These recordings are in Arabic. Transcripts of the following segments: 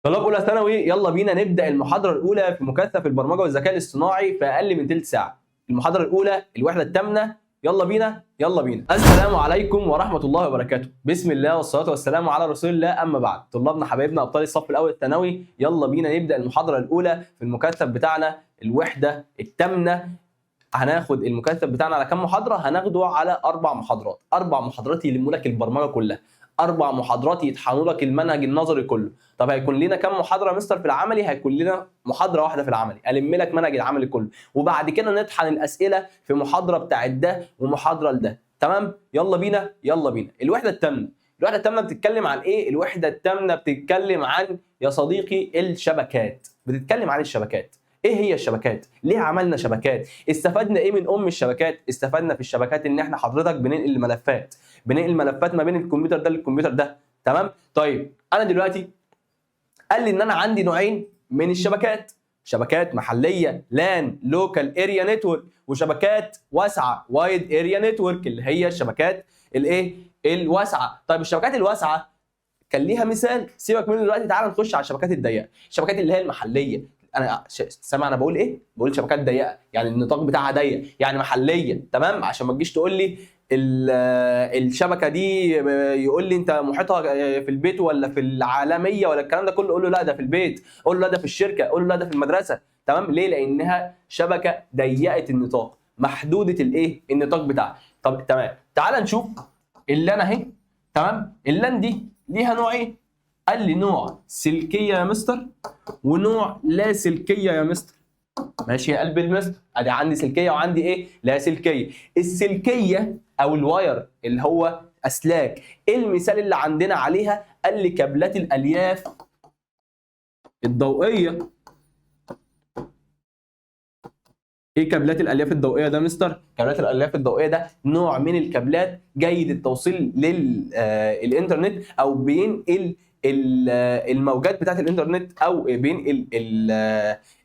طلاب اولى ثانوي، يلا بينا نبدا المحاضره الاولى في مكثف البرمجه والذكاء الاصطناعي في اقل من ثلث ساعه. المحاضره الاولى الوحده الثامنه. يلا بينا يلا بينا. السلام عليكم ورحمه الله وبركاته. بسم الله والصلاه والسلام على رسول الله. اما بعد، طلابنا حبايبنا ابطال الصف الاول الثانوي، يلا بينا نبدا المحاضره الاولى في المكثف بتاعنا الوحده الثامنه. هناخد المكثف بتاعنا على كام محاضره؟ هناخده على 4 محاضرات. 4 محاضرات يلموا لك البرمجه كلها، 4 محاضرات يطحنوا لك المنهج النظري كله. طب هيكون لنا كام محاضره يا مستر في العملي؟ هيكون لنا محاضره واحده في العملي، الم لك منهج العملي كله، وبعد كده نطحن الاسئله في محاضره بتاعت ده ومحاضره لده. تمام؟ يلا بينا يلا بينا. الوحده الثامنه. الوحده الثامنه بتتكلم عن ايه؟ الوحده الثامنه بتتكلم عن يا صديقي الشبكات. بتتكلم عن الشبكات. ايه هي الشبكات؟ ليه عملنا شبكات؟ استفدنا ايه من الشبكات؟ استفدنا في الشبكات ان احنا حضرتك بننقل ملفات، بننقل ملفات ما بين الكمبيوتر ده للكمبيوتر ده. تمام؟ طيب انا دلوقتي قال لي ان انا عندي نوعين من الشبكات، شبكات محليه لان لوكال اريا نتورك، وشبكات واسعه وايد اريا نتورك اللي هي الشبكات الايه؟ الواسعه. طيب الشبكات الواسعه كان ليها مثال، سيبك منه دلوقتي، تعال نخش على الشبكات الضيقه، الشبكات اللي هي المحليه. انا سامع انا بقول ايه؟ بقول شبكات ضيقه، يعني النطاق بتاعها ضيق، يعني محليه. تمام؟ عشان ما تجيش تقول لي الشبكه دي، يقول لي انت محيطها في البيت ولا في العالميه ولا الكلام ده كله، قول له لا ده في البيت، قول له لا ده في الشركه، قول له لا ده في المدرسه. تمام؟ ليه؟ لانها شبكه ضيقه النطاق، محدوده الايه؟ النطاق بتاعها. طب تمام، تعال نشوف اللان اهي. تمام؟ اللان دي ليها نوعين. قال لي نوع سلكيه يا مستر ونوع لا سلكيه يا مستر. ماشي يا قلب المستر، ادي عندي سلكيه وعندي ايه؟ لا سلكيه. السلكيه او الواير اللي هو اسلاك، ايه المثال اللي عندنا عليها؟ قال لي كابلات الالياف الضوئيه. ايه كابلات الالياف الضوئيه ده مستر؟ كابلات الالياف الضوئيه ده نوع من الكابلات جيد التوصيل للانترنت، او بينقل الموجات بتاعت الانترنت، او بينقل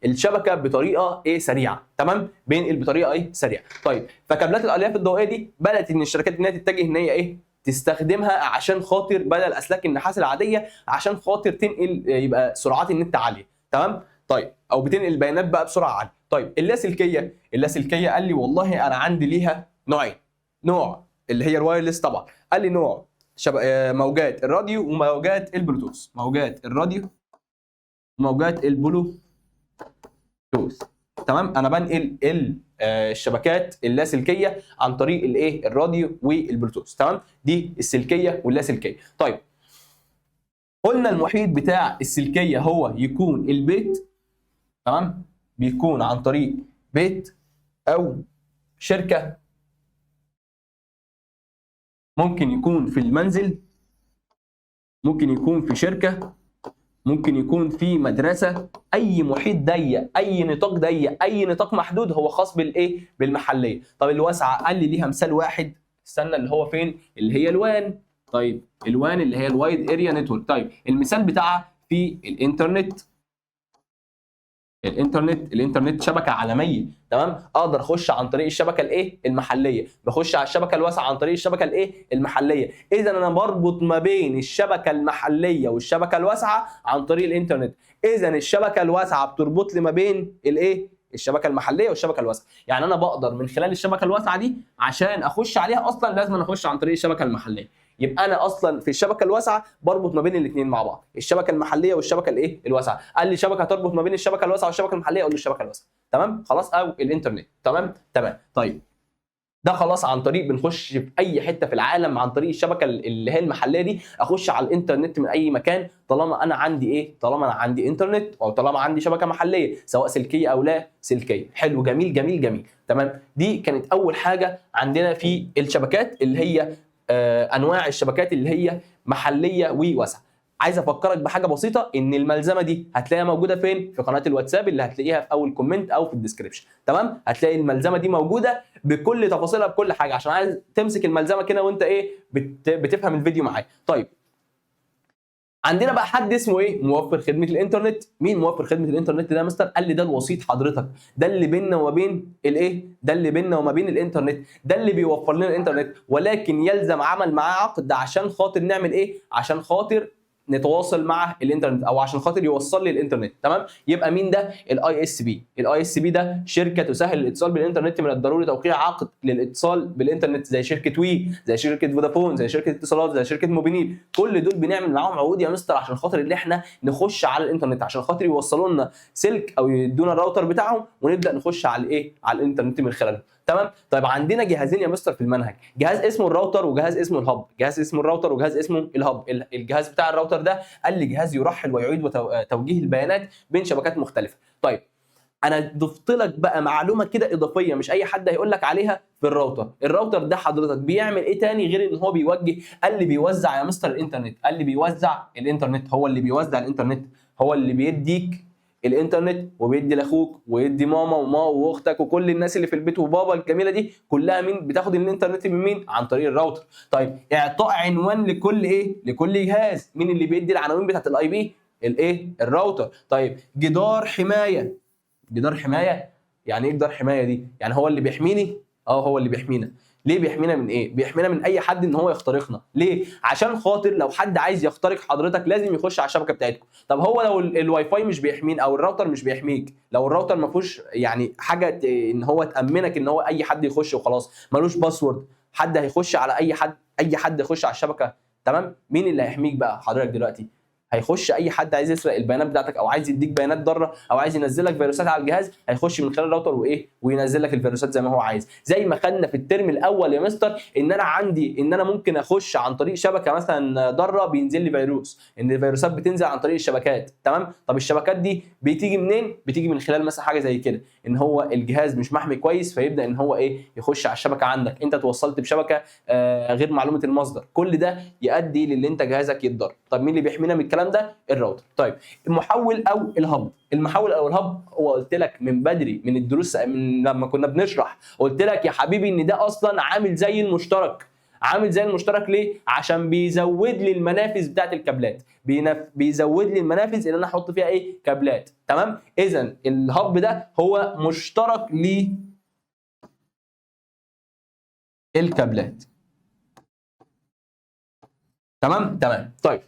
الشبكه بطريقه ايه؟ سريعه. تمام؟ بينقل بطريقه ايه؟ سريعه. طيب فكابلات الالياف الضوئيه دي بدات ان الشركات انها تتجه ان هي ايه؟ تستخدمها عشان خاطر بدل اسلاك النحاس العاديه، عشان خاطر تنقل يبقى سرعات النت عاليه. تمام؟ طيب او بتنقل البيانات بقى بسرعه عاليه. طيب اللاسلكيه، اللاسلكيه قال لي والله انا عندي ليها نوعين. نوع اللي هي الوايرلس طبعا، قال لي نوع موجات الراديو وموجات البلوتوث، موجات الراديو وموجات البلوتوث. تمام؟ انا بنقل الشبكات اللاسلكيه عن طريق الايه؟ الراديو والبلوتوث. تمام؟ دي السلكيه واللاسلكيه. طيب قلنا المحيط بتاع السلكيه هو يكون البيت. تمام؟ بيكون عن طريق بيت او شركه، ممكن يكون في المنزل، ممكن يكون في شركه، ممكن يكون في مدرسه. اي محيط ضيق، اي نطاق ضيق، اي نطاق محدود هو خاص بالايه؟ بالمحليه. طب الواسعه قال لي ليها مثال واحد، استنى اللي هو فين؟ اللي هي الوان. طيب الوان اللي هي الوايد اريا نتورك. طيب المثال بتاعها في الانترنت. الانترنت شبكه عالميه. تمام؟ اقدر اخش عن طريق الشبكه الايه؟ المحليه، بخش على الشبكه الواسعه عن طريق الشبكه الايه؟ المحليه. اذا انا بربط ما بين الشبكه المحليه والشبكه الواسعه عن طريق الانترنت. اذا الشبكه الواسعه بتربط لي ما بين الايه؟ الشبكه المحليه والشبكه الواسعه. يعني انا بقدر من خلال الشبكه الواسعه دي عشان اخش عليها اصلا لازم اخش عن طريق الشبكه المحليه. يبقى انا اصلا في الشبكه الواسعه بربط ما بين الاثنين مع بعض، الشبكه المحليه والشبكه الايه؟ الواسعه. قال لي شبكه تربط ما بين الشبكه الواسعه والشبكه المحليه، اقول له الشبكه الواسعه. تمام؟ خلاص، او الانترنت. تمام؟ تمام. طيب ده خلاص عن طريق بنخش في اي حته في العالم عن طريق الشبكه اللي هي المحليه دي، اخش على الانترنت من اي مكان طالما انا عندي ايه؟ طالما انا عندي انترنت، او طالما عندي شبكه محليه سواء سلكيه او لا سلكيه. حلو، جميل جميل جميل. تمام؟ دي كانت اول حاجه عندنا في الشبكات اللي هي انواع الشبكات اللي هي محليه وواسعه. عايز افكرك بحاجه بسيطه، ان الملزمه دي هتلاقيها موجوده فين؟ في قناه الواتساب اللي هتلاقيها في اول كومنت او في الديسكربشن. تمام؟ هتلاقي الملزمه دي موجوده بكل تفاصيلها بكل حاجه، عشان عايز تمسك الملزمه كده وانت ايه؟ بتفهم الفيديو معايا. طيب عندنا بقى حد اسمه ايه؟ موفر خدمه الانترنت. مين موفر خدمه الانترنت ده يا مستر؟ قال لي ده الوسيط حضرتك، ده اللي بيننا وما بين الايه؟ ده اللي بيننا وما بين الانترنت، ده اللي بيوفر لنا الانترنت، ولكن يلزم عمل معاه عقد عشان خاطر نعمل ايه؟ عشان خاطر نتواصل مع الانترنت او عشان خاطر يوصل لي الانترنت. تمام. يبقى مين ده؟ الاي اس بي. الاي اس بي ده شركه تسهل الاتصال بالانترنت. من الضروري توقيع عقد للاتصال بالانترنت زي شركه وي، زي شركه فودافون، زي شركه اتصالات، زي شركه موبينيل. كل دول بنعمل معاهم عقود يا مستر عشان خاطر ان احنا نخش على الانترنت، عشان خاطر يوصلوا لنا سلك او يدونا الراوتر بتاعهم ونبدا نخش على الايه؟ على الانترنت من خلالهم. تمام. طيب عندنا جهازين يا مستر في المنهج، جهاز اسمه الراوتر وجهاز اسمه الهب. جهاز اسمه الراوتر وجهاز اسمه الهب. الجهاز بتاع الراوتر ده قال لي جهاز يرحل ويعيد توجيه البيانات بين شبكات مختلفه. طيب انا ضفت لك بقى معلومه كده اضافيه مش اي حد هيقول لك عليها في الراوتر. الراوتر ده حضرتك بيعمل ايه تاني غير ان هو بيوجه؟ قال لي بيوزع يا مستر الانترنت. قال لي بيوزع الانترنت، هو اللي بيوزع الانترنت، هو اللي بيديك الانترنت وبيدي لاخوك ويدي ماما واختك وكل الناس اللي في البيت وبابا الجميله دي كلها. مين بتاخد الانترنت من مين؟ عن طريق الراوتر. طيب اعطاء عنوان لكل ايه؟ لكل جهاز. مين اللي بيدي العناوين بتاعت الاي بي؟ الايه؟ الراوتر. طيب جدار حمايه. جدار حمايه يعني ايه جدار حمايه دي؟ يعني هو اللي بيحميني؟ هو اللي بيحمينا. ليه بيحمينا من ايه؟ بيحمينا من اي حد ان هو يخترقنا. ليه؟ عشان خاطر لو حد عايز يخترق حضرتك لازم يخش على الشبكه بتاعتكم. طب هو لو الواي فاي مش بيحمين او الراوتر مش بيحميك، لو الراوتر ما فيهوش يعني حاجه ان هو تامنك ان هو اي حد يخش وخلاص، ملوش باسورد، حد هيخش على اي حد يخش على الشبكه. تمام. مين اللي هيحميك بقى حضرتك دلوقتي؟ هيخش اي حد عايز يسرق البيانات بتاعتك او عايز يديك بيانات ضاره او عايز ينزل لك فيروسات على الجهاز، هيخش من خلال الراوتر وايه؟ وينزل لك الفيروسات زي ما هو عايز. زي ما خدنا في الترم الاول يا مستر ان انا عندي ان انا ممكن اخش عن طريق شبكه مثلا ضاره بينزل لي فيروس، ان الفيروسات بتنزل عن طريق الشبكات. تمام. طب الشبكات دي بتيجي منين؟ بتيجي من خلال مثلا حاجه زي كده، ان هو الجهاز مش محمي كويس فيبدا ان هو ايه؟ يخش على الشبكه عندك، انت توصلت بشبكه غير معلومه المصدر. كل ده يؤدي للي انت جهازك يتضر. طب مين اللي بيحمينا من الكلام ده؟ الراوتر. طيب المحول او الهب. المحول او الهب هو قلت لك من بدري من الدروس من لما كنا بنشرح، قلت لك يا حبيبي ان ده اصلا عامل زي المشترك. عامل زي المشترك ليه؟ عشان بيزود لي المنافذ بتاعت الكابلات. بيزود لي المنافذ اللي انا احط فيها ايه؟ كابلات. تمام. اذا الهب ده هو مشترك للكابلات. تمام. طيب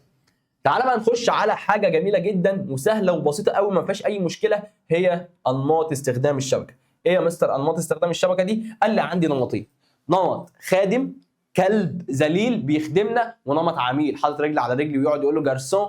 تعالى بقى نخش على حاجه جميله جدا وسهله وبسيطه قوي ما فيهاش اي مشكله، هي انماط استخدام الشبكه. ايه يا مستر انماط استخدام الشبكه دي؟ قال لي عندي نمطين، نمط خادم كلب ذليل بيخدمنا، ونمط عميل حاطط رجل على رجل ويقعد يقول له جارسون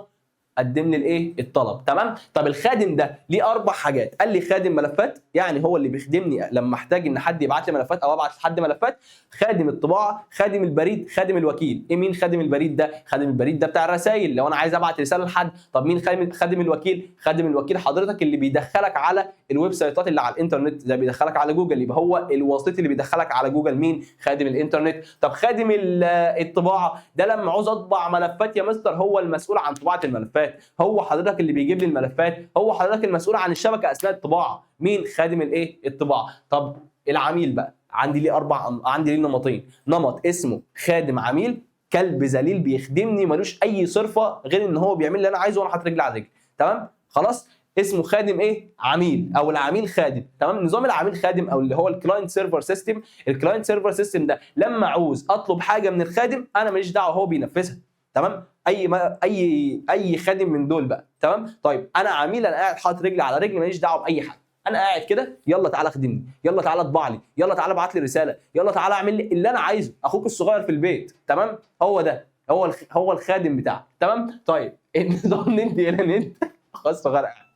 قدم لي الايه؟ الطلب. تمام. طب الخادم ده ليه اربع حاجات. قال لي خادم ملفات، يعني هو اللي بيخدمني لما احتاج ان حد يبعت لي ملفات او ابعت لحد ملفات. خادم الطباعه، خادم البريد، خادم الوكيل. ايه مين خادم البريد ده؟ خادم البريد ده بتاع الرسائل لو انا عايز ابعت رساله لحد. طب مين خادم الوكيل؟ خادم الوكيل حضرتك اللي بيدخلك على الويب سايتات اللي على الانترنت، زي بيدخلك على جوجل، يبقى هو الوسيط اللي بيدخلك على جوجل. مين؟ خادم الانترنت. طب خادم الطباعه ده لما عاوز اطبع ملفات يا مستر هو المسؤول عن طباعه الملفات، هو حضرتك اللي بيجيب لي الملفات، هو حضرتك المسؤول عن الشبكه اثناء الطباعه. مين؟ خادم الايه؟ الطباعه. طب العميل بقى عندي ليه عندي ليه نمطين، نمط اسمه خادم عميل كلب ذليل بيخدمني ملوش اي صرفه غير ان هو بيعمل اللي انا عايزه وانا حاطط رجلي على رجلي. تمام. خلاص اسمه خادم ايه؟ عميل او العميل خادم. تمام. نظام العميل خادم او اللي هو الكلاينت سيرفر سيستم. الكلاينت سيرفر سيستم ده لما عاوز اطلب حاجه من الخادم انا ماليش دعوه، هو بينفذها. تمام. اي خادم من دول بقى. تمام. طيب انا عميل، انا قاعد حاطط رجلي على رجلي ماليش دعوه باي حد، انا قاعد كده يلا تعالى خدمني، يلا تعالى اطبع لي، يلا تعالى ابعت لي رساله، يلا تعالى اعمل لي اللي انا عايزه، اخوك الصغير في البيت. تمام. هو ده هو الخادم بتاعك. تمام. طيب النظام ندي الى ند خلاص صغير قاعد.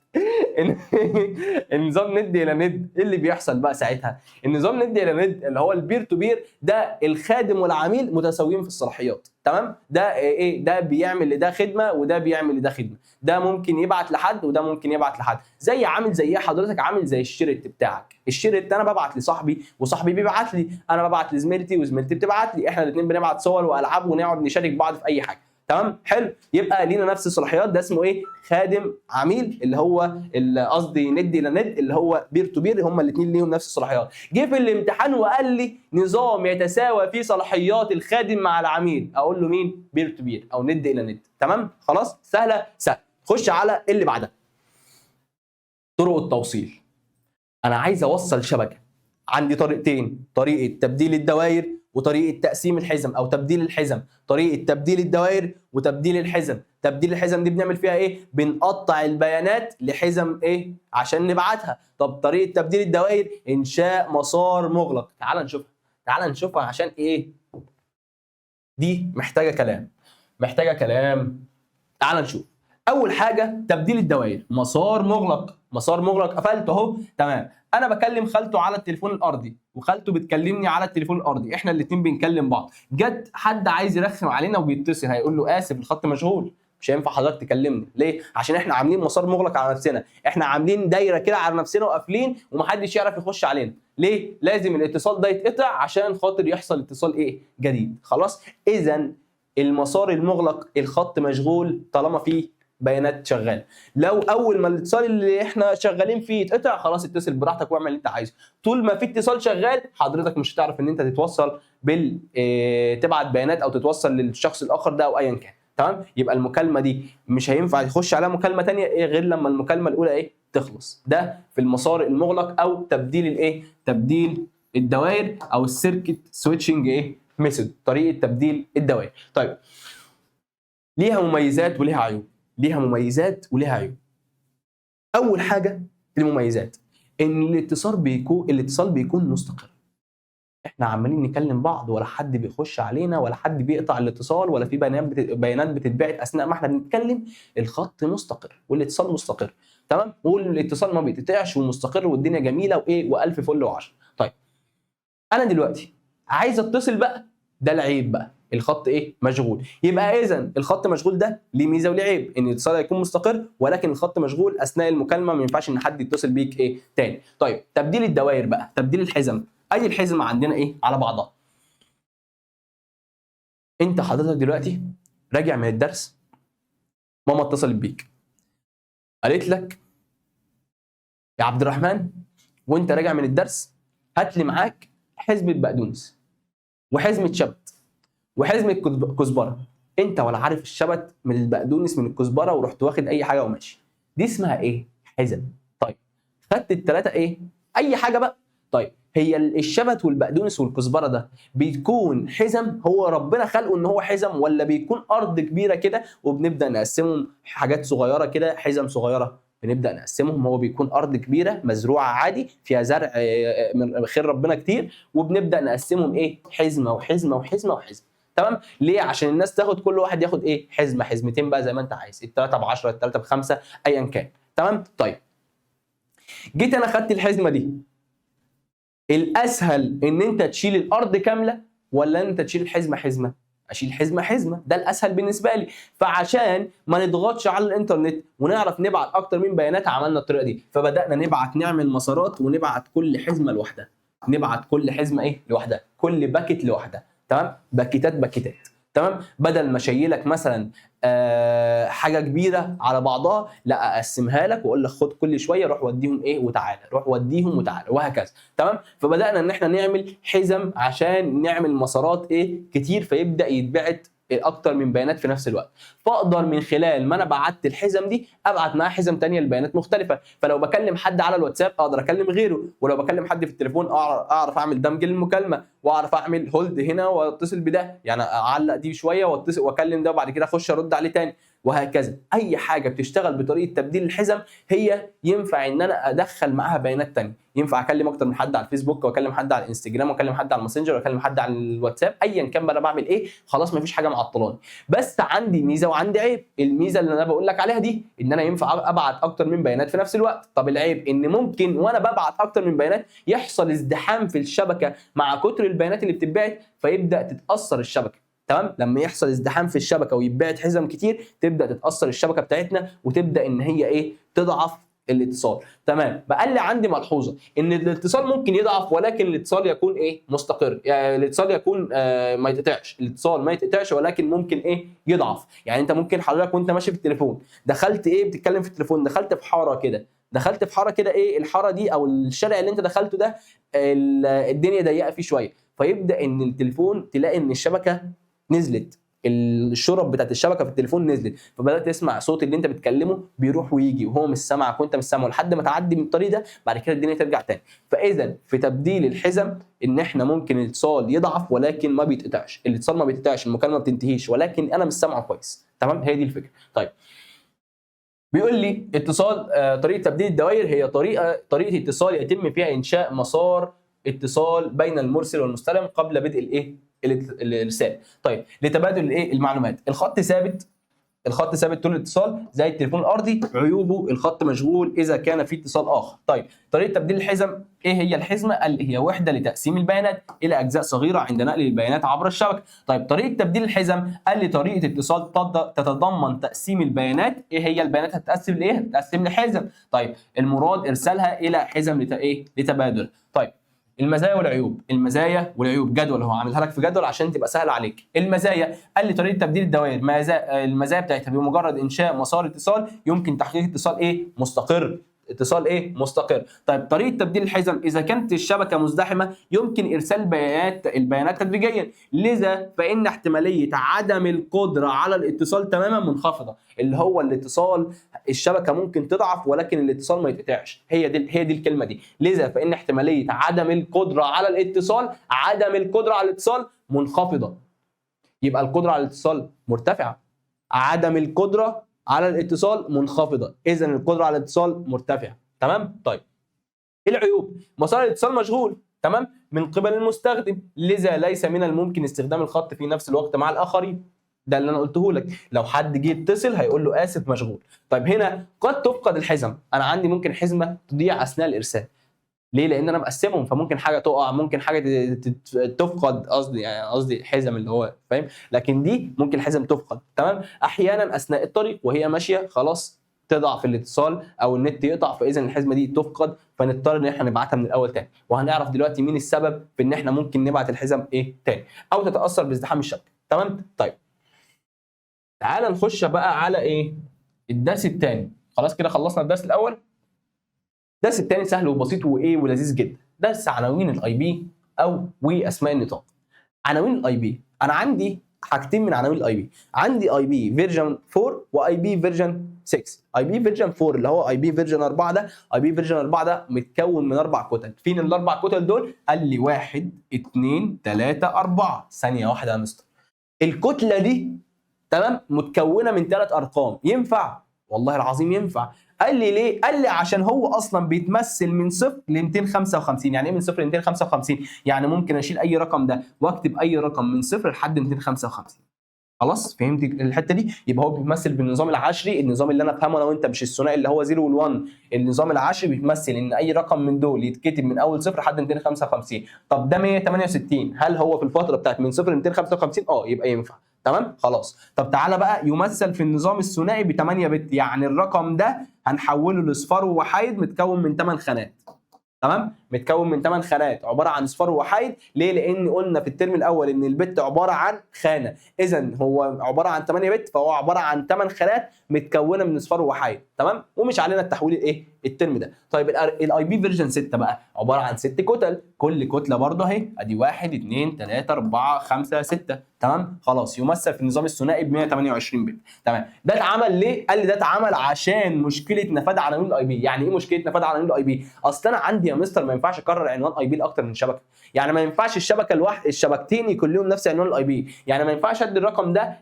النظام ند الى ند، ايه اللي بيحصل بقى ساعتها؟ النظام ند الى ند اللي هو البير تو بير ده الخادم والعميل متساويين في الصلاحيات. تمام. ده ايه؟ ده بيعمل لده خدمه وده بيعمل لده خدمه، ده ممكن يبعت لحد وده ممكن يبعت لحد. زي عامل زي ايه حضرتك؟ عامل زي الشيرت بتاعك. الشيرت انا ببعت لصاحبي وصاحبي بيبعت لي، انا ببعت لزميلتي وزميلتي بتبعت لي، احنا الاثنين بنبعت صور والعاب ونقعد نشارك بعض في اي حاجه. تمام. حلو. يبقى لينا نفس الصلاحيات. ده اسمه ايه؟ خادم عميل، اللي هو قصدي ند الى ند اللي هو بير تو بير، هم الاثنين ليهم نفس الصلاحيات. جه في الامتحان وقال لي نظام يتساوى فيه صلاحيات الخادم مع العميل، اقول له مين؟ بير تو بير او ند الى ند. تمام. خلاص سهله. خش على اللي بعدها، طرق التوصيل. انا عايز اوصل شبكه، عندي طريقتين، طريقه تبديل الدوائر وطريقه تقسيم الحزم او تبديل الحزم، طريقه تبديل الدوائر وتبديل الحزم. تبديل الحزم دي بنعمل فيها ايه؟ بنقطع البيانات لحزم ايه عشان نبعتها. طب طريقه تبديل الدوائر انشاء مسار مغلق. تعال نشوفها، تعال نشوفها عشان ايه دي محتاجه كلام، محتاجه كلام. تعال نشوف. اول حاجه تبديل الدوائر، مسار مغلق. مسار مغلق قفلته اهو، تمام. انا بكلم خالته على التليفون الارضي وخالته بتكلمني على التليفون الارضي، احنا الاثنين بنكلم بعض. جت حد عايز يرخم علينا وبيتصل، هيقول له اسف الخط مشغول، مش هينفع حضرتك تكلمني. ليه؟ عشان احنا عاملين مسار مغلق على نفسنا، احنا عاملين دايره كده على نفسنا وقافلين ومحدش يعرف يخش علينا. ليه؟ لازم الاتصال ده يتقطع عشان خاطر يحصل اتصال ايه؟ جديد. خلاص؟ اذا المسار المغلق الخط مشغول طالما فيه بيانات شغاله. لو اول ما الاتصال اللي احنا شغالين فيه يتقطع، خلاص اتصل براحتك واعمل اللي انت عايزه. طول ما في اتصال شغال حضرتك مش هتعرف ان انت تتوصل تبعت بيانات او تتوصل للشخص الاخر ده او ايا كان. تمام؟ يبقى المكالمه دي مش هينفع يخش عليها مكالمه ثانيه غير لما المكالمه الاولى تخلص. ده في المسار المغلق او تبديل تبديل الدوائر او السيركت سويتشنج ميثود، طريقه تبديل الدوائر. طيب ليها مميزات وليها عيوب، ليها مميزات وليها عيوب. اول حاجه المميزات ان الاتصال بيكون مستقر. احنا عمالين نكلم بعض ولا حد بيخش علينا ولا حد بيقطع الاتصال ولا في بيانات بتتبعت اثناء ما احنا بنتكلم. الخط مستقر والاتصال مستقر، تمام، والاتصال ما بيتقطعش ومستقر والدنيا جميله والف فل وعشرة. طيب انا دلوقتي عايز اتصل بقى، ده العيب بقى، الخط مشغول. يبقى اذا الخط مشغول ده ليه ميزه وليه عيب، ان الاتصال هيكون مستقر ولكن الخط مشغول اثناء المكالمه، ما ينفعش ان حد يتصل بيك تاني. طيب تبديل الدوائر بقى، تبديل الحزم. اي الحزم عندنا على بعضها. انت حضرتك دلوقتي راجع من الدرس، ماما اتصلت بيك قالت لك يا عبد الرحمن وانت راجع من الدرس هات لي معاك حزمه بقدونس وحزمه شبت وحزمه كزبره. انت ولا عارف الشبت من البقدونس من الكزبره ورحت واخد اي حاجه وماشي. دي اسمها حزم. طيب خدت الثلاثه اي حاجه بقى. طيب هي الشبت والبقدونس والكزبره ده بيكون حزم، هو ربنا خلقه ان هو حزم، ولا بيكون ارض كبيره كده وبنبدا نقسمهم حاجات صغيره كده، حزم صغيره بنبدا نقسمهم. هو بيكون ارض كبيره مزروعه عادي فيها زرع من خير ربنا كتير، وبنبدا نقسمهم حزمه وحزمه وحزمه وحزمه. تمام؟ ليه؟ عشان الناس تاخد، كل واحد ياخد حزمه حزمتين بقى زي ما انت عايز، الثلاثه ب 10 الثلاثه ب 5 ايا كان. تمام؟ طيب جيت انا خدت الحزمه دي، الاسهل ان انت تشيل الارض كامله ولا انت تشيل الحزمه حزمه؟ اشيل حزمه حزمه، ده الاسهل بالنسبه لي. فعشان ما نضغطش على الانترنت ونعرف نبعت اكتر من بيانات عملنا الطريقه دي، فبدانا نعمل مسارات ونبعت كل حزمه لوحدها، نبعت كل حزمه لوحدها، كل باكيت لوحدها. تمام؟ باكيتات. تمام؟ بدل ما اشيلك مثلا حاجه كبيره على بعضها، لا اقسمها لك واقول لك خد كل شويه روح وديهم وتعالى، روح وديهم وتعالى، وهكذا. تمام؟ فبدانا ان احنا نعمل حزم عشان نعمل مسارات كتير، فيبدا يتبعت اكتر من بيانات في نفس الوقت. فاقدر من خلال ما انا بعت الحزم دي ابعت معاها حزم ثانيه لبيانات مختلفه. فلو بكلم حد على الواتساب اقدر اكلم غيره، ولو بكلم حد في التليفون اعرف اعمل دمج للمكالمه، واعرف اعمل هولد هنا واتصل بده، يعني اعلق دي شويه واتصل واكلم ده وبعد كده اخش ارد عليه ثاني، وهكذا. اي حاجه بتشتغل بطريقه تبديل الحزم هي ينفع ان انا ادخل معاها بيانات ثانيه. ينفع اكلم اكتر من حد على الفيسبوك، واكلم حد على الانستجرام، واكلم حد على الماسنجر، واكلم حد على الواتساب، ايا كان انا بعمل خلاص مفيش حاجه معطلاني. بس عندي ميزه وعندي عيب. الميزه اللي انا بقول لك عليها دي ان انا ينفع ابعت اكتر من بيانات في نفس الوقت. طب العيب ان ممكن وانا ببعت اكتر من بيانات يحصل ازدحام في الشبكه مع كتر البيانات اللي بتتبعت، فيبدا تتاثر الشبكه. تمام؟ لما يحصل ازدحام في الشبكه ويتبعت حزم كتير تبدا تتاثر الشبكه بتاعتنا وتبدا ان هي تضعف الاتصال. تمام؟ بقى لي عندي ملحوظه ان الاتصال ممكن يضعف ولكن الاتصال يكون مستقر، يعني الاتصال يكون ما يتقطعش، الاتصال ما يتقطعش ولكن ممكن يضعف. يعني انت ممكن حضرتك وانت ماشي في التليفون دخلت بتتكلم في التليفون، دخلت في حاره كده، الحاره دي او الشارع اللي انت دخلته ده الدنيا ضيقه فيه شويه، فيبدا ان التليفون تلاقي ان الشبكه نزلت الشرب بتاعت الشبكه في التليفون نزلت، فبدات تسمع صوت اللي انت بتكلمه بيروح ويجي وهو مش سامعك وانت مش سامعه لحد ما تعدي من الطريق ده، بعد كده الدنيا ترجع تاني. فاذا في تبديل الحزم ان احنا ممكن الاتصال يضعف ولكن ما بيتقطعش، الاتصال ما بيتقطعش، المكالمه ما بتنتهيش، ولكن انا مش سامعه كويس. تمام، هي دي الفكره. طيب بيقول لي اتصال طريقه تبديل الدوائر هي طريقه اتصال يتم فيها انشاء مسار اتصال بين المرسل والمستلم قبل بدء الارسال. طيب لتبادل المعلومات، الخط ثابت طول الاتصال زي التليفون الارضي، عيوبه الخط مشغول اذا كان في اتصال اخر. طيب طريقه تبديل الحزم، ايه هي الحزمه؟ قال هي وحده لتقسيم البيانات الى اجزاء صغيره عند نقل البيانات عبر الشبكه. طيب طريقه تبديل الحزم، قال لي طريقه اتصال تتضمن تقسيم البيانات. ايه هي البيانات؟ هتتقسم لايه؟ هتتقسم لحزم. طيب المراد ارسالها الى حزم لتبادل. طيب المزايا والعيوب، جدول هو عاملها لك في جدول عشان تبقى سهل عليك. المزايا، قال لي طريقه تبديل الدوائر المزايا بتاعتها بمجرد انشاء مسار اتصال يمكن تحقيق اتصال مستقر. مستقر. طيب طريقه تبديل الحزم، اذا كانت الشبكه مزدحمه يمكن ارسال البيانات تدريجيا، لذا فان احتماليه عدم القدره على الاتصال تماما منخفضه. اللي هو الاتصال الشبكه ممكن تضعف ولكن الاتصال ما يتقطعش، هي دي الكلمه دي. لذا فان احتماليه عدم القدره على الاتصال منخفضه. يبقى القدره على الاتصال مرتفعه، عدم القدره على الاتصال منخفضه، اذا القدره على الاتصال مرتفعه. تمام. طيب العيوب، مسار الاتصال مشغول تمام من قبل المستخدم، لذا ليس من الممكن استخدام الخط في نفس الوقت مع الاخرين. ده اللي انا قلته لك، لو حد جه يتصل هيقول له اسف مشغول. طيب هنا قد تفقد الحزم، انا عندي ممكن حزمه تضيع اثناء الارسال. ليه؟ لان انا مقسمهم، فممكن حاجه تقع، ممكن حاجه تفقد، قصدي حزم اللي هو فاهم، لكن دي ممكن الحزم تفقد. تمام. احيانا اثناء الطريق وهي ماشيه خلاص تضعف الاتصال او النت يقطع، فاذا الحزمه دي تفقد، فنضطر ان احنا نبعتها من الاول تاني. وهنعرف دلوقتي مين السبب في ان احنا ممكن نبعت الحزم تاني او تتاثر بازدحام الشبكه. تمام. طيب تعال نخش بقى على الدرس الثاني. خلاص كده خلصنا الدرس الاول. الدرس الثاني سهل وبسيط ولذيذ جدا، درس عناوين الاي بي واسماء النطاق. عناوين الاي بي، انا عندي حاجتين من عناوين الاي بي، عندي اي بي فيرجن 4 واي بي فيرجن 6. اي بي فيرجن 4 اللي هو اي بي فيرجن 4 ده، اي بي فيرجن 4 ده متكون من 4 كتل. فين الاربع كتل دول؟ قال لي 1 2 3 4. ثانيه واحده يا مستر، الكتله دي تمام متكونه من 3 ارقام. ينفع؟ والله العظيم ينفع. قال لي ليه؟ قال لي عشان هو اصلا بيتمثل من 0 ل 255. يعني ايه من 0 ل 255؟ يعني ممكن اشيل اي رقم ده واكتب اي رقم من 0 لحد 255. خلاص فهمت الحته دي؟ يبقى هو بيمثل بالنظام العشري، النظام اللي انا افهمه انا وانت، مش الثنائي اللي هو 0 وال1. النظام العشري بيتمثل ان اي رقم من دول يتكتب من اول 0 لحد 255. طب ده 168، هل هو في الفتره بتاعت من 0 ل 255؟ يبقى ينفع. تمام خلاص. طب تعالى بقى، يمثل في النظام الثنائي ب 8 بت، يعني الرقم ده هنحوله لاصفار ووحايد متكون من 8 خانات. تمام، متكون من 8 خانات عباره عن اصفار ووحايد. ليه؟ لان قلنا في الترم الاول ان البت عباره عن خانه، اذا هو عباره عن 8 بت، فهو عباره عن 8 خانات متكونه من اصفار ووحايد. تمام، ومش علينا التحويل الترم ده. طيب الاي بي فيرجن 6 بقى عباره عن 6 كتل، كل كتله برضه اهي ادي 1 2 3 4 5 6. تمام خلاص، يمثل في النظام الثنائي ب 128 بت. تمام، ده اتعمل ليه؟ قال لي ده اتعمل عشان مشكله نفاذ عناوين الاي بي. يعني ايه مشكله نفاذ عناوين الاي بي؟ اصل انا عندي يا مستر ما ينفعش اكرر عنوان اي بي لاكتر من شبكه. يعني ما ينفعش الشبكتين يكون لهم نفس عنوان الاي بي. يعني ما ينفعش ادي الرقم ده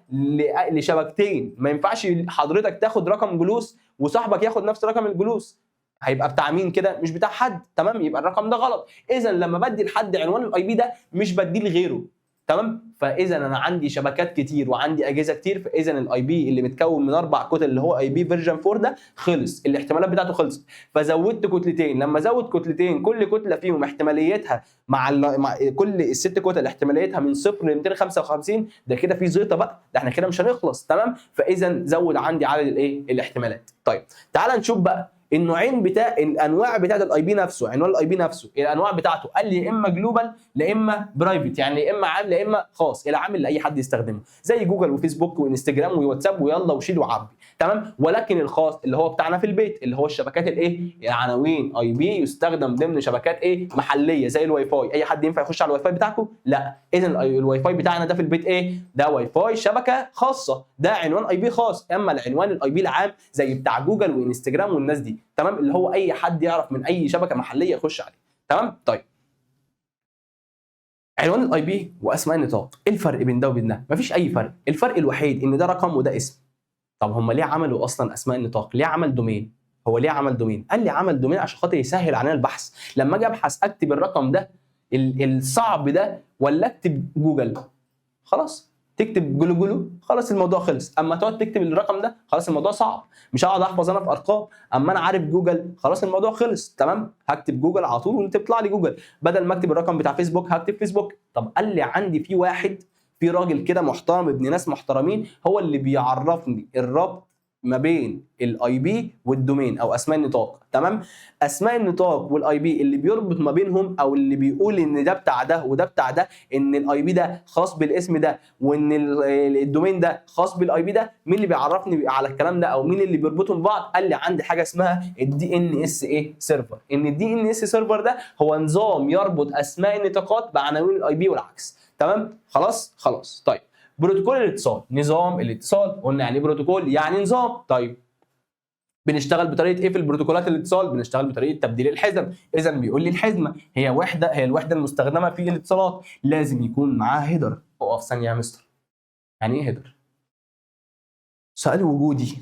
لشبكتين، ما ينفعش حضرتك تاخد رقم جلوس وصاحبك ياخد نفس رقم الجلوس، هيبقى بتاع مين كده؟ مش بتاع حد. تمام، يبقى الرقم ده غلط. اذا لما بدي لحد عنوان الاي بي ده مش بديه لغيره. تمام، فاذا انا عندي شبكات كتير وعندي اجهزه كتير، فاذا الاي بي اللي متكون من 4 كتل اللي هو اي بي فيرجن 4 ده خلص، الاحتمالات بتاعته خلصت، فزودت كتلتين. لما ازود كتلتين كل كتله فيهم احتماليتها مع كل الست كتل احتماليتها من 0 ل 255، ده كده في زيطه بقى، ده احنا كده مش هنخلص. تمام، فاذا زود عندي عدد الاحتمالات. طيب تعال نشوف بقى النوعين بتاع الانواع بتاعت الاي بي نفسه، عنوان الاي بي نفسه الانواع بتاعته. قال لي يا اما جلوبال لا اما برايفت، يعني يا اما عام لا اما خاص، الى عام لاي حد يستخدمه، زي جوجل وفيسبوك وانستجرام وواتساب ويلا وشيل وعبي. تمام. ولكن الخاص اللي هو بتاعنا في البيت اللي هو الشبكات الايه، العناوين اي بي يستخدم ضمن شبكات ايه، محليه زي الواي فاي. اي حد ينفع يخش على الواي فاي بتاعكم؟ لا. اذا الواي فاي بتاعنا ده في البيت ايه، ده واي فاي شبكه خاصه، ده عنوان اي بي خاص. اما العنوان الاي بي العام زي بتاع جوجل وانستجرام والناس دي، تمام، اللي هو اي حد يعرف من اي شبكه محليه يخش عليه. تمام. طيب عنوان الاي بي واسماء النطاق، ايه الفرق بين ده وبين ده؟ مفيش اي فرق. الفرق الوحيد ان ده رقم وده اسم. طب هم ليه عملوا اصلا اسماء النطاق؟ ليه عمل دومين؟ هو ليه عمل دومين؟ قال لي عمل دومين عشان خاطر يسهل علينا البحث. لما اجي ابحث اكتب الرقم ده الصعب ده ولا اكتب جوجل؟ خلاص تكتب جلو جلو خلاص الموضوع خلص. اما تقعد تكتب الرقم ده خلاص الموضوع صعب، مش هقعد احفظ انا في ارقام. اما انا عارف جوجل خلاص الموضوع خلص. تمام، هكتب جوجل على طول وتطلع لي جوجل، بدل ما اكتب الرقم بتاع فيسبوك هكتب فيسبوك. طب قال لي عندي في واحد، في راجل كده محترم ابن ناس محترمين هو اللي بيعرفني الربط ما بين الاي بي والدومين او اسماء النطاق. تمام، اسماء النطاق والاي بي اللي بيربط ما بينهم او اللي بيقول ان ده بتاع ده وده بتاع ده، ان الاي بي ده خاص بالاسم ده وان الدومين ده خاص بالاي بي ده. مين اللي بيعرفني على الكلام ده او مين اللي بيربطهم ببعض؟ قال لي عندي حاجه اسمها الدي ان اس ايه سيرفر. ان الدي ان اس سيرفر ده هو نظام يربط اسماء النطاقات بعناوين الاي بي والعكس. تمام، خلاص. طيب بروتوكول الاتصال، نظام الاتصال. قلنا يعني بروتوكول يعني نظام. طيب بنشتغل بطريقه ايه في البروتوكولات الاتصال؟ بنشتغل بطريقه تبديل الحزم. اذا بيقول لي الحزمه هي وحده، هي الوحده المستخدمه في الاتصالات، لازم يكون معاها هيدر. اقف ثانيه يا مستر، يعني ايه هيدر؟ سؤال وجودي،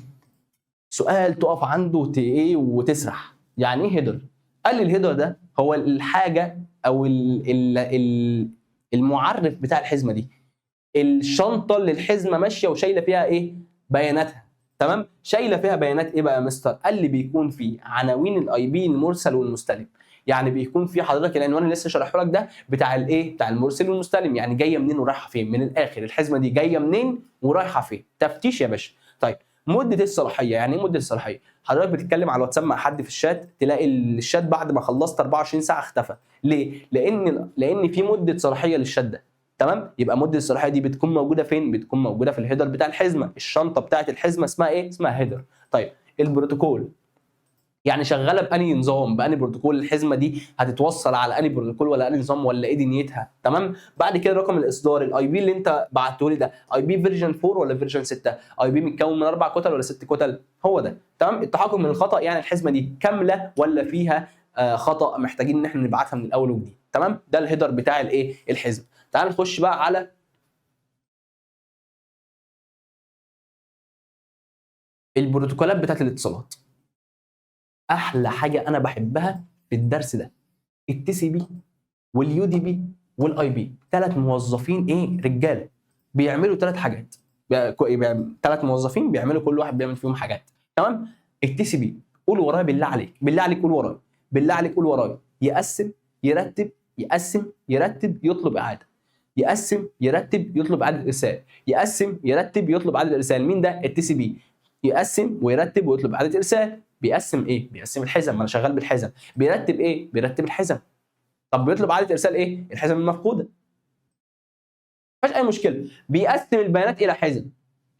سؤال تقف عنده ايه وتسرح. يعني ايه هيدر؟ قال لي الهيدر ده هو الحاجه او المعرف بتاع الحزمه دي، الشنطه اللي الحزمه ماشيه وشايله فيها ايه، بياناتها. تمام، شايله فيها بيانات ايه بقى يا مستر؟ قال لي بيكون في عناوين الاي بي المرسل والمستلم. يعني بيكون في حضرتك العنوان اللي لسه شارحه لك ده بتاع الايه، بتاع المرسل والمستلم، يعني جايه منين ورايحه فين. من الاخر الحزمه دي جايه منين ورايحه فين، تفتيش يا باشا. طيب مده الصلاحيه، يعني ايه مده الصلاحيه؟ حضرتك بتتكلم على الواتساب مع حد في الشات، تلاقي الشات بعد ما خلصت 24 ساعه اختفى. ليه؟ لان في مده صلاحيه للشات ده. تمام، يبقى مده الصلاحيه دي بتكون موجوده فين؟ بتكون موجوده في الهيدر بتاع الحزمه. الشنطه بتاعه الحزمه اسمها ايه؟ اسمها هيدر. طيب البروتوكول يعني شغاله باني نظام، باني بروتوكول. الحزمه دي هتتوصل على اني بروتوكول ولا اني نظام ولا ايه دنيتها. تمام، بعد كده رقم الاصدار، الاي بي اللي انت بعته لي ده اي بي فيرجن 4 ولا فيرجن 6؟ اي بي متكون من 4 كتل ولا 6 كتل؟ هو ده. تمام، التحقق من الخطا، يعني الحزمه دي كامله ولا فيها خطا محتاجين ان احنا نبعتها من الاول وجديد. تمام، ده الهيدر بتاع الايه، الحزمه. تعال نخش بقى على البروتوكولات بتاعت الاتصالات. احلى حاجه انا بحبها في الدرس ده التي سي بي واليو دي بي والاي بي. ثلاث موظفين ايه رجاله بيعملوا ثلاث حاجات. ثلاث موظفين بيعملوا كل واحد بيعمل فيهم حاجات. تمام، التي سي بي قول ورايا بالله عليك، بالله عليك قول ورايا، بالله عليك قول ورايا. يقسم يرتب، يقسم يرتب يطلب اعاده، يقسم يرتب يطلب اعاده ارسال، يقسم يرتب يطلب اعاده ارسال. مين ده؟ التي سي بي. يقسم ويرتب ويطلب اعاده ارسال. بيقسم ايه؟ بيقسم الحزم، ما انا شغال بالحزم. بيرتب ايه؟ بيرتب الحزم. طب بيطلب اعاده ارسال ايه؟ الحزم المفقوده. مفيش اي مشكله. بيقسم البيانات الى حزم.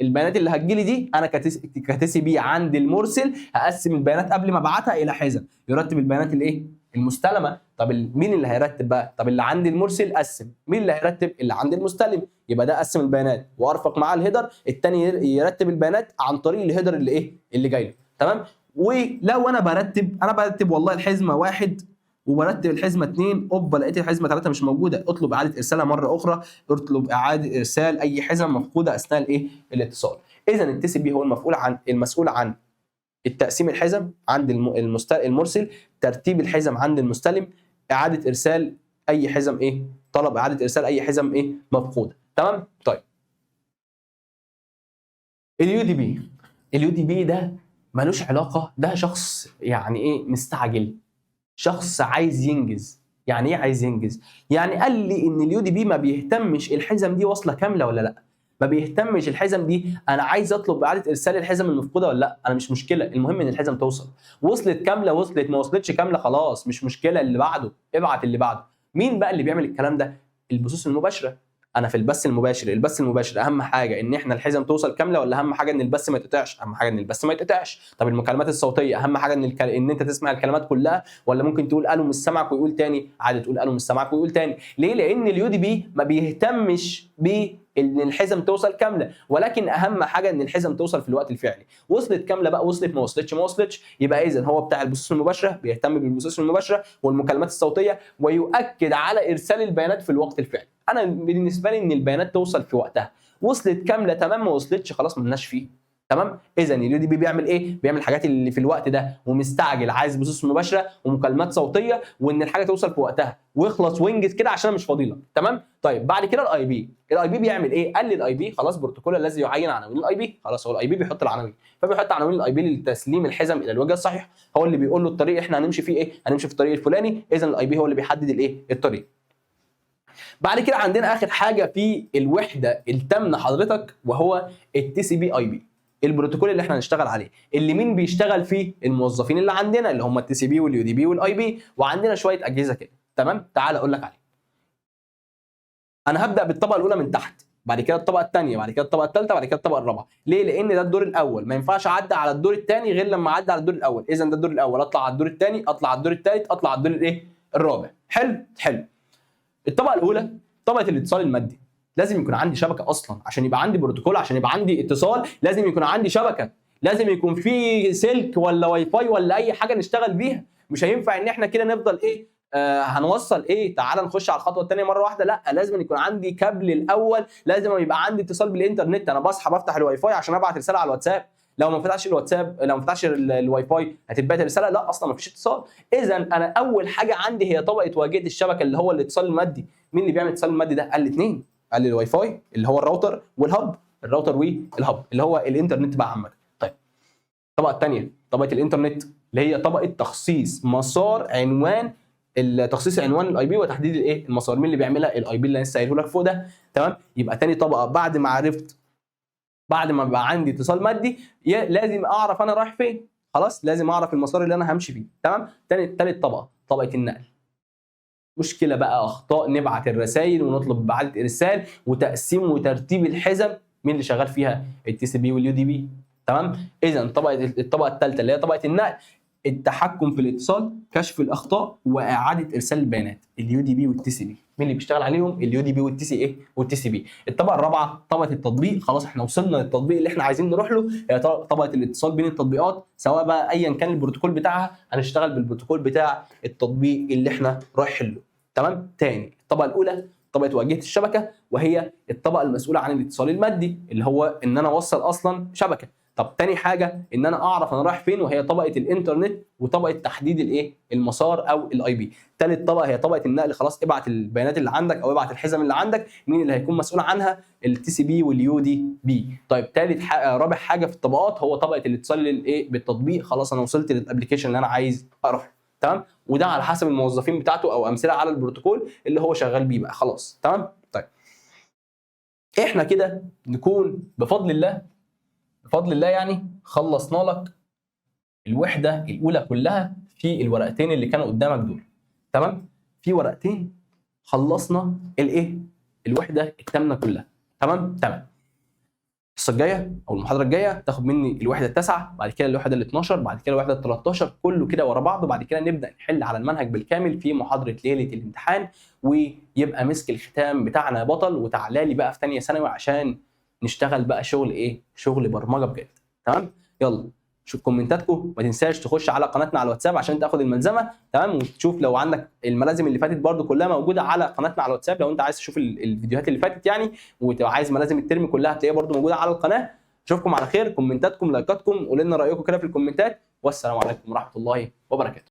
البيانات اللي هتجيلي دي انا كتسي بي عند المرسل هقسم البيانات قبل ما ابعتها الى حزم. يرتب البيانات الايه؟ المستلمه. طب مين اللي هيرتب بقى؟ طب اللي عند المرسل قسم، مين اللي هيرتب؟ اللي عند المستلم. يبقى ده قسم البيانات وارفق معاه الهيدر، الثاني يرتب البيانات عن طريق الهيدر اللي ايه؟ اللي جاي له. تمام، ولو انا برتب والله الحزمه واحد وبرتب الحزمه 2، اوبا لقيت الحزمه 3 مش موجوده، اطلب اعاده ارسالها مره اخرى. اطلب اعاده ارسال اي حزم مفقوده اثناء الايه؟ الاتصال. اذا التي سي بي هو المسؤول عن التقسيم الحزم عند المرسل، ترتيب الحزم عند المستلم، اعاده ارسال اي حزم ايه؟ طلب اعاده ارسال اي حزم ايه؟ مفقوده. تمام؟ طيب اليو دي بي، اليو دي بي ده ملوش علاقه، ده شخص يعني ايه؟ مستعجل، شخص عايز ينجز. يعني ايه عايز ينجز؟ يعني قال لي ان اليو دي بي ما بيهتمش الحزم دي واصله كامله ولا لا، ما بيهتمش الحزم دي انا عايز اطلب اعاده ارسال الحزم المفقوده ولا لا، انا مش مشكله، المهم ان الحزم توصل. وصلت كامله وصلت، ما وصلتش كامله خلاص مش مشكله، اللي بعده ابعت اللي بعده. مين بقى اللي بيعمل الكلام ده؟ البثوث المباشره. انا في البث المباشر، البث المباشر اهم حاجه ان احنا الحزم توصل كامله، ولا اهم حاجه ان البث ما يتقطعش؟ اهم حاجه ان البث ما يتقطعش. طب المكالمات الصوتيه اهم حاجه ان انت تسمع الكلمات كلها، ولا ممكن تقول الو مش سامعك ويقول تاني؟ عادي تقول الو مش سامعك ويقول تاني. ليه؟ لان اليو دي بي ما بيهتمش ان الحزم توصل كامله، ولكن اهم حاجه ان الحزم توصل في الوقت الفعلي. وصلت كامله بقى، وصلت ما وصلتش ما وصلتش، يبقى اذا هو بتاع البثوث المباشره بيهتم بالبثوث المباشره والمكالمات الصوتيه، ويؤكد على ارسال البيانات في الوقت الفعلي. انا بالنسبه لي ان البيانات توصل في وقتها، وصلت كامله تمام، ما وصلتش خلاص مالناش فيه. تمام. اذا اليو دي بي بيعمل ايه؟ بيعمل الحاجات اللي في الوقت ده ومستعجل، عايز بثوث مباشره ومكالمات صوتيه، وان الحاجه توصل في وقتها ويخلص وينجز كده عشان مش فاضي لك. تمام. طيب بعد كده الاي بي، الاي بي بيعمل ايه؟ قال لي الاي بي خلاص بروتوكول الذي يعين عناوين الاي بي. خلاص هو الاي بي بيحط العناوين، فبيحط عناوين الاي بي لتسليم الحزم الى الوجه الصحيح. هو اللي بيقول له الطريق احنا هنمشي فيه ايه؟ هنمشي في الطريق الفلاني. اذا الاي بي هو اللي بيحدد الايه؟ الطريق. بعد كده عندنا اخر حاجه في الوحده التامنه حضرتك، وهو التي سي بي اي بي، البروتوكول اللي احنا هنشتغل عليه، اللي مين بيشتغل فيه؟ الموظفين اللي عندنا اللي هم التي سي بي واليو دي بي والاي بي، وعندنا شويه اجهزه كده. تمام. تعال اقول لك عليه. انا هبدا بالطبقه الاولى من تحت، بعد كده الطبقه الثانيه، بعد كده الطبقه الثالثه، بعد كده الطبقه الرابعه. ليه؟ لان ده الدور الاول، ما ينفعش اعدي على الدور الثاني غير لما اعدي على الدور الاول. اذا ده الدور الاول، اطلع على الدور الثاني، اطلع على الدور الثالث، اطلع على الدور الايه؟ الرابع. حلو حلو. الطبقه الاولى طبقه الاتصال المادي. لازم يكون عندي شبكه اصلا عشان يبقى عندي بروتوكول، عشان يبقى عندي اتصال لازم يكون عندي شبكه، لازم يكون في سلك ولا واي فاي ولا اي حاجه نشتغل بيها. مش هينفع ان احنا كده نفضل ايه هنوصل ايه، تعال نخش على الخطوه الثانيه مره واحده. لا، لازم يكون عندي كابل الاول، لازم يبقى عندي اتصال بالانترنت. انا بصحى بفتح الواي فاي عشان ابعت رساله على الواتساب، لو ما فتحش الواتساب، لو ما فتحش الواي فاي هتتبعت رساله؟ لا، اصلا ما فيش اتصال. اذا انا اول حاجه عندي هي طبقه واجهه الشبكه اللي هو الاتصال المادي. مين اللي بيعمل الاتصال المادي ده؟ قال لي اثنين، قال لي الواي فاي اللي هو الراوتر والهب، الراوتر والهب اللي هو الانترنت بقى عامه. طيب الطبقه الثانيه طبقه الانترنت، اللي هي طبقه تخصيص مسار عنوان، تخصيص عنوان الاي بي وتحديد الايه؟ المسار. مين اللي بيعملها؟ الاي بي اللي انا لسه قايله لك فوق ده. تمام. يبقى ثاني طبقه بعد ما عرفت، بعد ما بقى عندي اتصال مادي، لازم اعرف انا رايح فين. خلاص لازم اعرف المسار اللي انا همشي فيه. تمام. ثالث طبقه طبقه النقل. مشكله بقى، اخطاء، نبعت الرسائل ونطلب باعاده ارسال وتقسيم وترتيب الحزم. مين اللي شغال فيها؟ التي سي بي واليو دي بي. تمام. اذا الطبقه الثالثه اللي هي طبقه النقل، التحكم في الاتصال، كشف الاخطاء، واعاده ارسال البيانات. اليو دي بي والتي سي بي مين اللي بيشتغل عليهم؟ اليو دي بي والتي سي ايه؟ والتي سي بي. الطبقه الرابعه طبقه التطبيق. خلاص احنا وصلنا للتطبيق اللي احنا عايزين نروح له، هي طبقه الاتصال بين التطبيقات، سواء بقى ايا كان البروتوكول بتاعها، هنشتغل بالبروتوكول بتاع التطبيق اللي احنا رايحين له. تمام. تاني الطبقه الاولى طبقه واجهه الشبكه، وهي الطبقه المسؤوله عن الاتصال المادي، اللي هو ان انا اوصل اصلا شبكه. طب تاني حاجه ان انا اعرف انا رايح فين، وهي طبقه الانترنت وطبقه تحديد الايه؟ المسار او الاي بي. ثالث طبقه هي طبقه النقل. خلاص ابعت البيانات اللي عندك او ابعت الحزم اللي عندك. مين اللي هيكون مسؤول عنها؟ التي سي بي واليو دي بي. طيب رابع حاجه في الطبقات هو طبقه الاتصال الايه؟ بالتطبيق. خلاص انا وصلت للابلكيشن اللي انا عايز اروح. تمام. وده على حسب الموظفين بتاعته او امثله على البروتوكول اللي هو شغال بيه بقى. خلاص تمام. طيب احنا كده نكون بفضل الله يعني خلصنا لك الوحده الاولى كلها في الورقتين اللي كانوا قدامك دول. تمام. في ورقتين خلصنا الايه؟ الوحده الثامنه كلها. تمام. الحصه الجايه او المحاضره الجايه تاخد مني الوحده التاسعه، بعد كده الوحده ال 12، بعد كده الوحده ال 13، كله كده ورا بعض، وبعد كده نبدا نحل على المنهج بالكامل في محاضره ليله الامتحان، ويبقى مسك الختام بتاعنا بطل. وتعالى لي بقى في ثانيه ثانوي عشان نشتغل بقى شغل ايه؟ شغل برمجه بجد. تمام. يلا شوف كومنتاتكم، ما تنساش تخش على قناتنا على الواتساب عشان تاخد الملزمه. تمام. وتشوف لو عندك الملازم اللي فاتت برده كلها موجوده على قناتنا على الواتساب، لو انت عايز تشوف الفيديوهات اللي فاتت يعني، وتبقى عايز ملازم الترم كلها هتلاقيها برده موجوده على القناه. اشوفكم على خير. كومنتاتكم لايكاتكم قولوا لنا رايكم كده في الكومنتات، والسلام عليكم ورحمه الله وبركاته.